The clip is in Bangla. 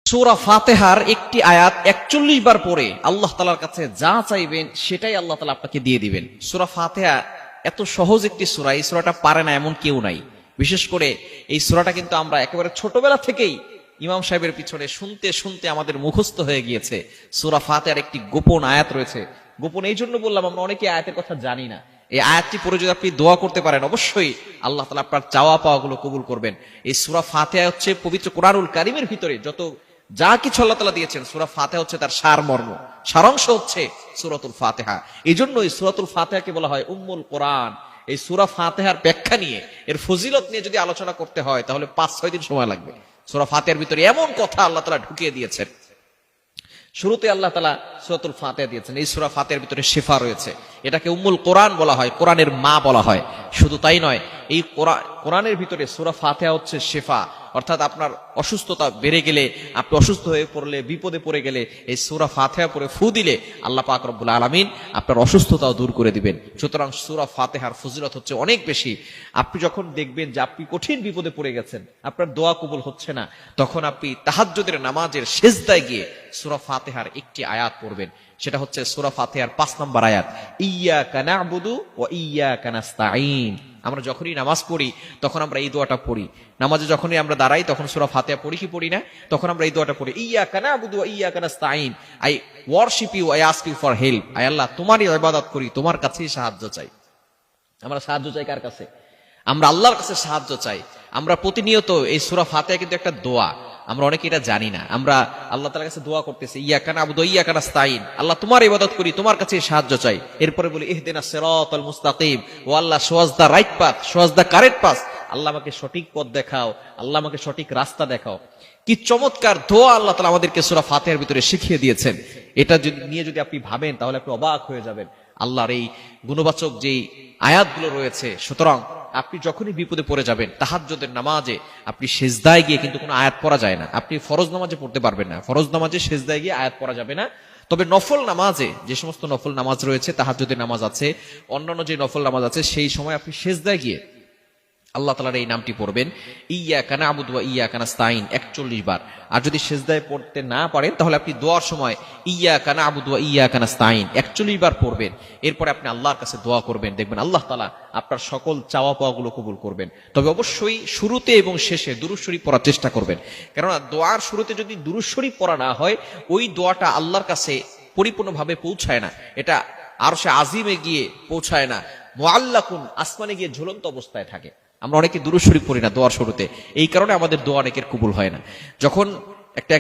সূরা ফাতিহার একটি আয়াত ৪১ বার পড়ে আল্লাহ তাআলার কাছে যা চাইবেন সেটাই আল্লাহ তাআলা আপনাকে দিয়ে দিবেন। সূরা ফাতিহা এত সহজ একটি সূরা, এই সূরাটা পারে না এমন কেউ নাই। বিশেষ করে এই সূরাটা কিন্তু আমরা একেবারে ছোটবেলা থেকেই ইমাম সাহেবের পিছনে শুনতে শুনতে আমাদের মুখস্থ হয়ে গিয়েছে। সূরা ফাতিহার একটি গোপন আয়াত রয়েছে। গোপন এই জন্য বললাম, আমরা অনেকে আয়াতের কথা জানি না। এই আয়াতটি পড়ে যদি আপনি দোয়া করতে পারেন, অবশ্যই আল্লাহ তাআলা আপনার চাওয়া পাওয়াগুলো কবুল করবেন। এই সূরা ফাতিহা হচ্ছে পবিত্র কোরআনুল কারীমের ভিতরে যত যা কিছু আল্লাহ তাআলা দিয়েছেন, সূরা ফাতিহা হচ্ছে তার সারমর্ম, সারাংশ হচ্ছে সূরাতুল ফাতিহা। এই জন্য এই সূরাতুল ফাতিহাকে বলা হয় উম্মুল কোরআন। এই সূরা ফাতিহার ব্যাখ্যা নিয়ে, এর ফজিলত নিয়ে যদি আলোচনা করতে হয় তাহলে ৫-৬ দিন সময় লাগবে। সূরা ফাতিহার ভিতরে এমন কথা আল্লাহ তাআলা ঢুকিয়ে দিয়েছেন। শুরুতে আল্লাহ তাআলা সূরাতুল ফাতিহা দিয়েছেন। এই সূরা ফাতিহার ভিতরে শিফা রয়েছে। এটাকে উম্মুল কোরআন বলা হয়, কোরআনের মা বলা হয়। শুধু তাই নয়, এই কোরআনের ভিতরে সূরা ফাতিহা হচ্ছে শিফা, অর্থাৎ আপনার অসুস্থতা বেড়ে গেলে, আপনি অসুস্থ হয়ে পড়লে, বিপদে পড়ে গেলে এই সূরা ফাতিহা পড়ে ফু দিলে আল্লাহ পাক রব্বুল আলামিন আপনার অসুস্থতাও দূর করে দিবেন। সুতরাং সূরা ফাতিহার ফজিলত হচ্ছে অনেক বেশি। আপনি যখন দেখবেন যে আপনি কঠিন বিপদে পড়ে গেছেন, আপনার দোয়া কবুল হচ্ছে না, তখন আপনি তাহাজ্জুদের নামাজের সিজদায় গিয়ে সূরা ফাতিহার একটি আয়াত পড়বেন। সেটা হচ্ছে সূরা ফাতিহার ৫ নম্বর আয়াত, ইয়্যাকা না'বুদু ওয়া ইয়্যাকা নাস্তাঈন। আমরা যখনই নামাজ পড়ি তখন আমরা এই দোয়াটা পড়ি। নামাজে যখনই আমরা দাঁড়াই তখন সূরা ফাতিহা পড়ি কি পড়ি না? তখন আমরা এই দোয়াটা পড়ি, ইয়্যাকা না'বুদু ওয়া ইয়্যাকা নাস্তাঈন। I worship you, I ask you for help. আয় আল্লাহ, তোমারই ইবাদত করি, তোমার কাছেই সাহায্য চাই। আমরা সাহায্য চাই কার কাছে? আমরা আল্লাহর কাছে সাহায্য চাই। আমরা প্রতিনিয়ত এই সূরা ফাতিহা কিন্তু একটা দোয়া, আমরা অনেকে এটা জানি না। আমরা আল্লাহ তাআলার কাছে দোয়া করতেছি, ইয়্যাকা না'বুদু ওয়া ইয়্যাকা নাস্তাঈন, আল্লাহ তোমার ইবাদত করি, তোমার কাছে সাহায্য চাই। এরপরে বলি ইহদিনাস সিরাতাল মুস্তাকিম, ও Allah show us the right path, show us the correct path. Allah আমাকে সঠিক পথ দেখাও, আল্লাহ আমাকে সঠিক রাস্তা দেখাও। কি চমৎকার দোয়া আল্লাহ তাআলা আমাদেরকে সূরা ফাতিহার ভিতরে শিখিয়ে দিয়েছেন। এটা নিয়ে যদি আপনি ভাবেন তাহলে আপনি অবাক হয়ে যাবেন আল্লাহর এই গুণবাচক যেই আয়াতগুলো রয়েছে। সুতরাং আপনি যখনই বিপদে পড়ে যাবেন, তাহাজ্জুদের নামাজে আপনি সিজদায় গিয়ে কিন্তু কোনো আয়াত পড়া যায় না। আপনি ফরজ নামাজে পড়তে পারবেন না, ফরজ নামাজে সিজদায় গিয়ে আয়াত পড়া যাবে না। তবে নফল নামাজে, যে সমস্ত নফল নামাজ রয়েছে, তাহাজ্জুদের নামাজ আছে, অন্যান্য যে নফল নামাজ আছে, সেই সময় আপনি সিজদায় গিয়ে আল্লাহ তাআলার এই নামটি পড়বেন, ইয়্যাকা না'বুদু ওয়া ইয়্যাকা নাস্তাঈন ৪১ বার। আর যদি সিজদায় পড়তে না পারেন তাহলে আপনি দোয়ার সময় ইয়্যাকা না'বুদু ওয়া ইয়্যাকা নাস্তাঈন ৪১ বার পড়বেন। এরপরে আপনি আল্লাহর কাছে দোয়া করবেন, দেখবেন আল্লাহ তাআলা আপনার সকল চাওয়া পাওয়াগুলো কবুল করবেন। তবে অবশ্যই শুরুতে এবং শেষে দুরূদ শরীফ পড়ার চেষ্টা করবেন। কেননা দোয়ার শুরুতে যদি দুরূদ শরীফ পড়া না হয়, ওই দোয়াটা আল্লাহর কাছে পরিপূর্ণভাবে পৌঁছায় না। এটা আরশে আজিমে গিয়ে পৌঁছায় না, মুআল্লাকুন আসমানে গিয়ে ঝুলন্ত অবস্থায় থাকে। আমরা অনেকে দুরূদ শরীফ পড়ি না দোয়ার শুরুতে, এই কারণে আমাদের দোয়া অনেকের কবুল হয় না। যখন একটা